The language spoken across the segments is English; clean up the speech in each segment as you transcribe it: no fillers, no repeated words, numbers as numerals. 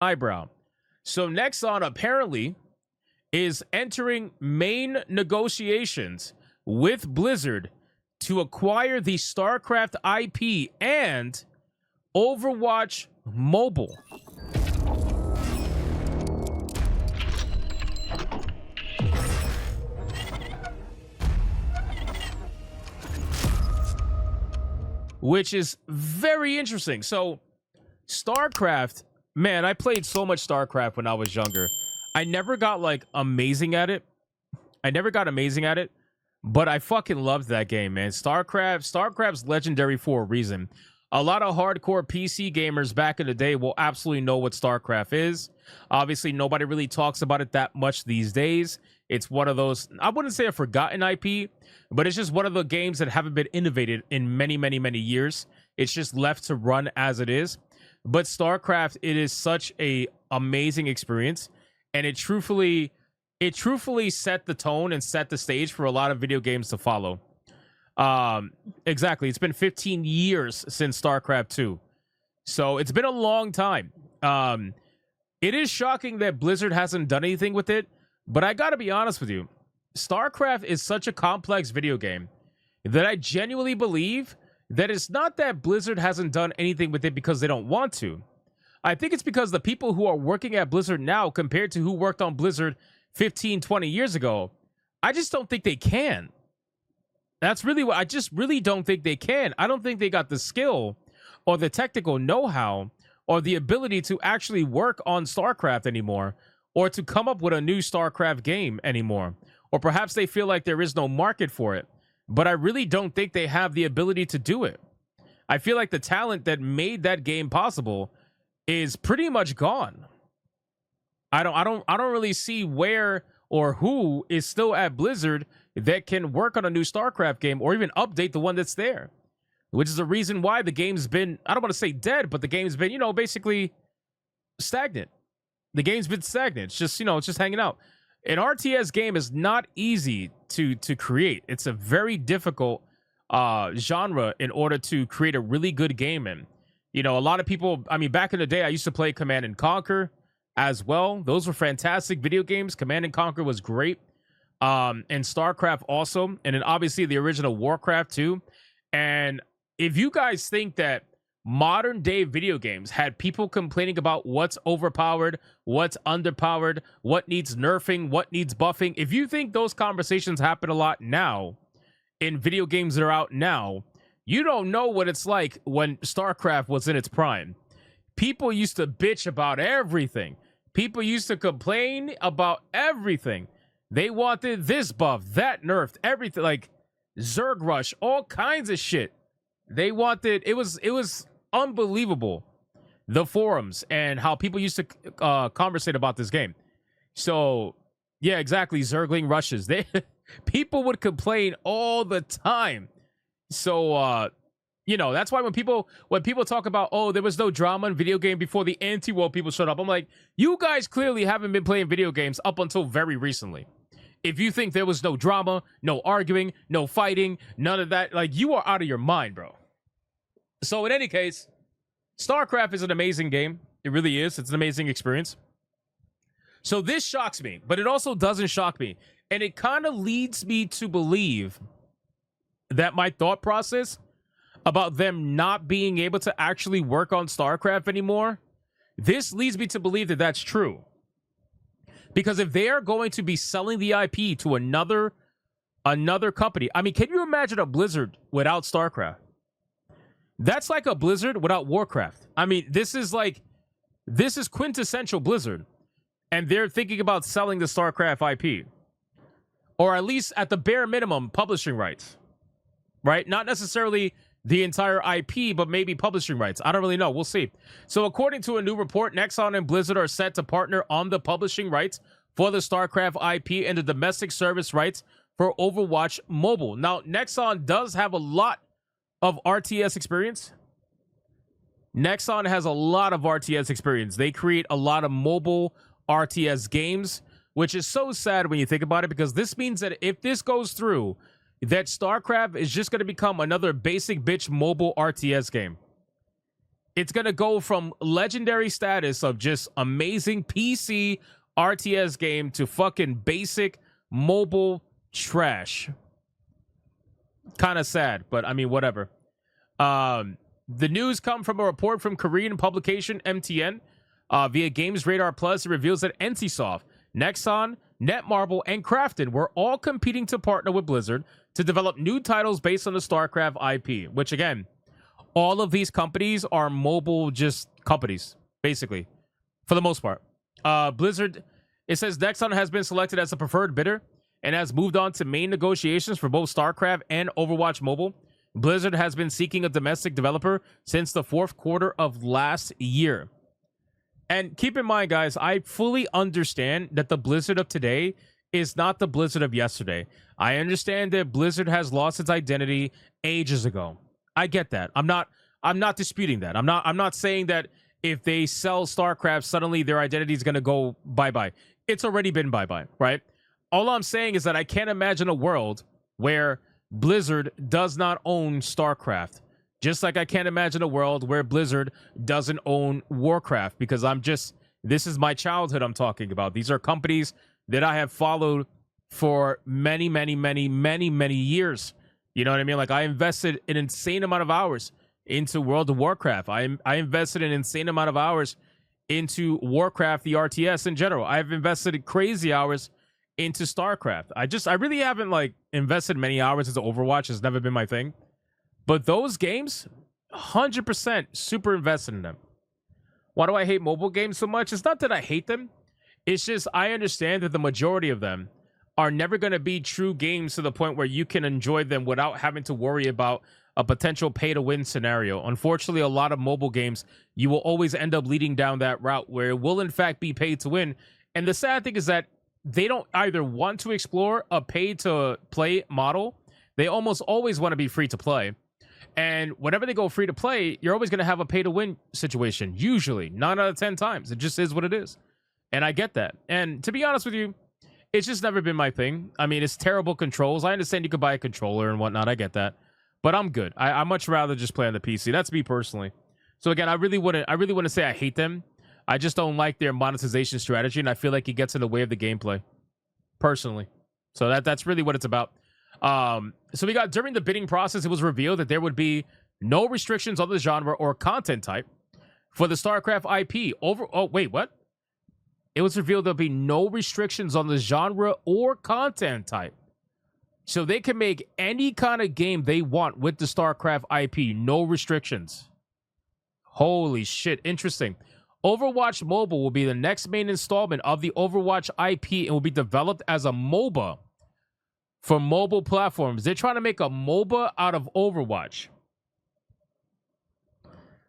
eyebrow. So Nexon apparently is entering main negotiations with Blizzard to acquire the StarCraft IP and Overwatch Mobile. Which is very interesting. So StarCraft, man, I played so much StarCraft when I was younger. I never got like amazing at it. But I fucking loved that game, man. StarCraft's legendary for a reason. A lot of hardcore PC gamers back in the day will absolutely know what StarCraft is. Obviously, nobody really talks about it that much these days. It's one of those, I wouldn't say a forgotten IP, but it's just one of the games that haven't been innovated in many, many, many years. It's just left to run as it is. But StarCraft, it is such a amazing experience, and it truthfully set the tone and set the stage for a lot of video games to follow. Exactly. It's been 15 years since StarCraft 2. So it's been a long time. It is shocking that Blizzard hasn't done anything with it, but I gotta be honest with you. StarCraft is such a complex video game that I genuinely believe that it's not that Blizzard hasn't done anything with it because they don't want to. I think it's because the people who are working at Blizzard now compared to who worked on Blizzard 15, 20 years ago, I just don't think they can. That's really what I just really don't think they can. I don't think they got the skill or the technical know-how or the ability to actually work on StarCraft anymore, or to come up with a new StarCraft game anymore. Or perhaps they feel like there is no market for it. But I really don't think they have the ability to do it. I feel like the talent that made that game possible is pretty much gone. I don't really see where or who is still at Blizzard that can work on a new StarCraft game or even update the one that's there. Which is the reason why the game's been, I don't want to say dead, but the game's been, basically stagnant. The game's been stagnant. It's just, it's just hanging out. An RTS game is not easy to create. It's a very difficult genre in order to create a really good game in. A lot of people, back in the day, I used to play Command and Conquer as well. Those were fantastic video games. Command and Conquer was great. And StarCraft also. And then obviously the original Warcraft too. And if you guys think that modern day video games had people complaining about what's overpowered, what's underpowered, what needs nerfing, what needs buffing, if you think those conversations happen a lot now in video games that are out now, you don't know what it's like when StarCraft was in its prime. People used to bitch about everything. People used to complain about everything. They wanted this buff, that nerfed, everything, like Zerg Rush, all kinds of shit. They wanted, it was unbelievable, the forums and how people used to conversate about this game. So yeah, exactly, Zergling rushes. People would complain all the time. So that's why when people talk about, oh, there was no drama in video game before the anti-world people showed up, I'm like, you guys clearly haven't been playing video games up until very recently. If you think there was no drama, no arguing, no fighting, none of that, like, you are out of your mind, bro. So in any case, StarCraft is an amazing game. It really is. It's an amazing experience. So this shocks me, but it also doesn't shock me. And it kind of leads me to believe that my thought process about them not being able to actually work on StarCraft anymore, this leads me to believe that that's true. Because if they are going to be selling the IP to another company, can you imagine a Blizzard without StarCraft? That's like a Blizzard without Warcraft. This is quintessential Blizzard. And they're thinking about selling the StarCraft IP. Or at least at the bare minimum, publishing rights. Right? Not necessarily the entire IP, but maybe publishing rights. I don't really know. We'll see. So according to a new report, Nexon and Blizzard are set to partner on the publishing rights for the StarCraft IP and the domestic service rights for Overwatch Mobile. Now, Nexon does have a lot of RTS experience. Nexon has a lot of RTS experience. They create a lot of mobile RTS games, which is so sad when you think about it, because this means that if this goes through, that StarCraft is just going to become another basic bitch mobile RTS game. it's going to go from legendary status of just amazing PC RTS game to fucking basic mobile trash. Kind of sad, but I mean, whatever. The news come from a report from Korean publication MTN via Games Radar Plus. It reveals that NCSoft, Nexon, Netmarble, and Krafton were all competing to partner with Blizzard to develop new titles based on the StarCraft IP, which again, all of these companies are mobile just companies, basically, for the most part. Blizzard, it says Nexon has been selected as a preferred bidder and has moved on to main negotiations for both StarCraft and Overwatch Mobile. Blizzard has been seeking a domestic developer since the fourth quarter of last year. And keep in mind, guys, I fully understand that the Blizzard of today is not the Blizzard of yesterday. I understand that Blizzard has lost its identity ages ago. I get that. I'm not disputing that. I'm not saying that if they sell StarCraft, suddenly their identity is going to go bye-bye. It's already been bye-bye, right? All I'm saying is that I can't imagine a world where Blizzard does not own StarCraft. Just like I can't imagine a world where Blizzard doesn't own Warcraft, because this is my childhood I'm talking about. These are companies that I have followed for many years. You know what I mean? Like, I invested an insane amount of hours into World of Warcraft. I invested an insane amount of hours into Warcraft, the RTS in general. I've invested crazy hours into StarCraft. I really haven't like invested many hours into Overwatch. It's never been my thing. But those games, 100% super invested in them. Why do I hate mobile games so much? It's not that I hate them. It's just I understand that the majority of them are never going to be true games to the point where you can enjoy them without having to worry about a potential pay-to-win scenario. Unfortunately, a lot of mobile games, you will always end up leading down that route where it will, in fact, be pay-to-win. And the sad thing is that they don't either want to explore a pay-to-play model. They almost always want to be free-to-play. And whenever they go free-to-play, you're always going to have a pay-to-win situation. Usually. 9 out of 10 times. It just is what it is. And I get that. And to be honest with you, it's just never been my thing. I mean, it's terrible controls. I understand you could buy a controller and whatnot. I get that. But I'm good. I much rather just play on the PC. That's me personally. So again, I really wouldn't say I hate them. I just don't like their monetization strategy, and I feel like it gets in the way of the gameplay. Personally. So that's really what it's about. So we got, during the bidding process, it was revealed that there would be no restrictions on the genre or content type for the StarCraft IP. Wait, what? It was revealed there'll be no restrictions on the genre or content type. So they can make any kind of game they want with the StarCraft IP. No restrictions. Holy shit. Interesting. Overwatch Mobile will be the next main installment of the Overwatch IP and will be developed as a MOBA for mobile platforms. They're trying to make a MOBA out of Overwatch.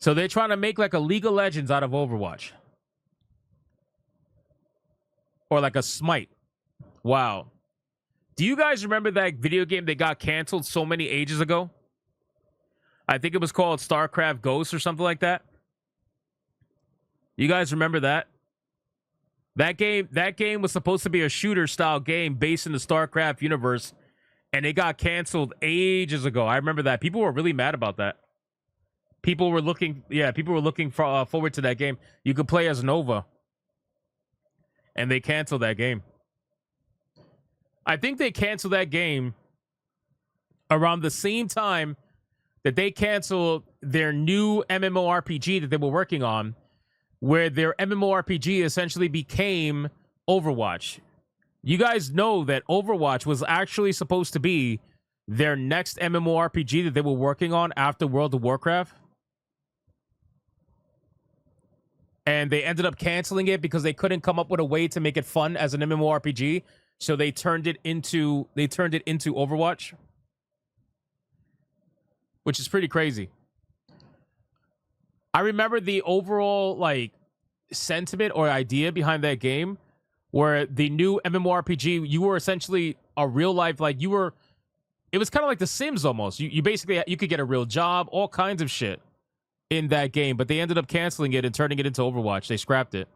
So they're trying to make like a League of Legends out of Overwatch. Or like a Smite. Wow. Do you guys remember that video game that got canceled so many ages ago? I think it was called StarCraft Ghosts or something like that. You guys remember that? That game was supposed to be a shooter style game based in the StarCraft universe, and it got canceled ages ago. I remember that. People were really mad about that. People were looking forward to that game. You could play as Nova. And they canceled that game. I think they canceled that game around the same time that they canceled their new MMORPG that they were working on, where their MMORPG essentially became Overwatch. You guys know that Overwatch was actually supposed to be their next MMORPG that they were working on after World of Warcraft. And they ended up canceling it because they couldn't come up with a way to make it fun as an MMORPG. So they turned it into Overwatch, which is pretty crazy. I remember the overall like sentiment or idea behind that game, where the new MMORPG, you were essentially a real life, like you were. It was kind of like The Sims almost. You basically you could get a real job, all kinds of shit in that game, but they ended up canceling it and turning it into Overwatch. They scrapped it.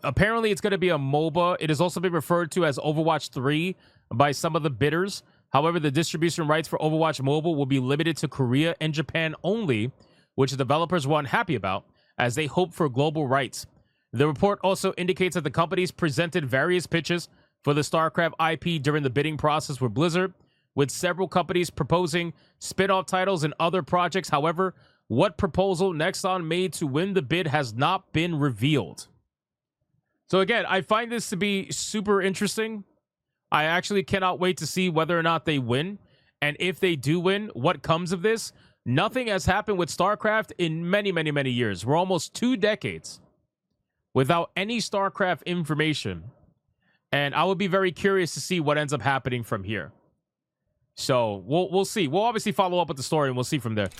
Apparently, it's going to be a MOBA. It has also been referred to as Overwatch 3 by some of the bidders. However, the distribution rights for Overwatch Mobile will be limited to Korea and Japan only, which the developers were unhappy about, as they hope for global rights. The report also indicates that the companies presented various pitches for the StarCraft IP during the bidding process with Blizzard, with several companies proposing spin-off titles and other projects. However, what proposal Nexon made to win the bid has not been revealed. So again, I find this to be super interesting. I actually cannot wait to see whether or not they win. And if they do win, what comes of this? Nothing has happened with StarCraft in many, many, many years. We're almost 2 decades without any StarCraft information. And I would be very curious to see what ends up happening from here. So we'll see. We'll obviously follow up with the story and we'll see from there.